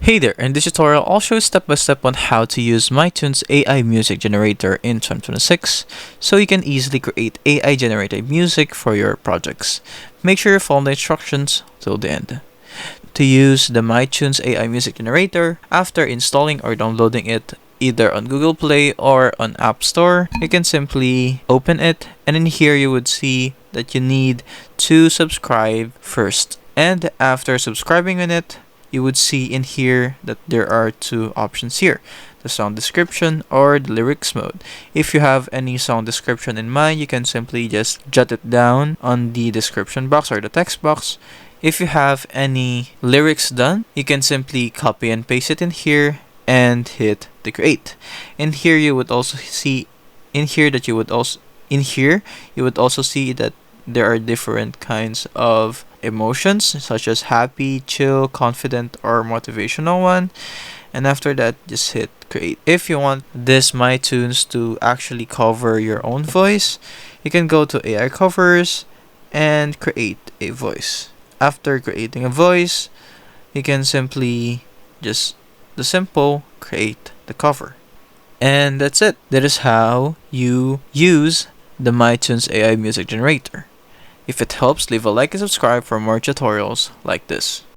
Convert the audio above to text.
Hey there, in this tutorial I'll show you step by step on how to use MyTunes AI Music Generator in 2026 so you can easily create AI generated music for your projects. Make sure you follow the instructions till the end. To use the MyTunes AI Music Generator, after installing or downloading it either on Google Play or on App Store, you can simply open it, and in here you would see that you need to subscribe first. And after subscribing on it, you would see in here that there are two options here, the song description or the lyrics mode. If you have any song description in mind, you can simply just jot it down on the description box or the text box. If you have any lyrics done, you can simply copy and paste it in here and hit the create. In here you would also see you would also see that there are different kinds of emotions such as happy, chill, confident, or motivational one. And after that, just hit create. If you want this MyTunes to actually cover your own voice, you can go to AI covers and create a voice. After creating a voice, you can simply just create the cover. And that's it. That is how you use the MyTunes AI Music Generator. If it helps, leave a like and subscribe for more tutorials like this.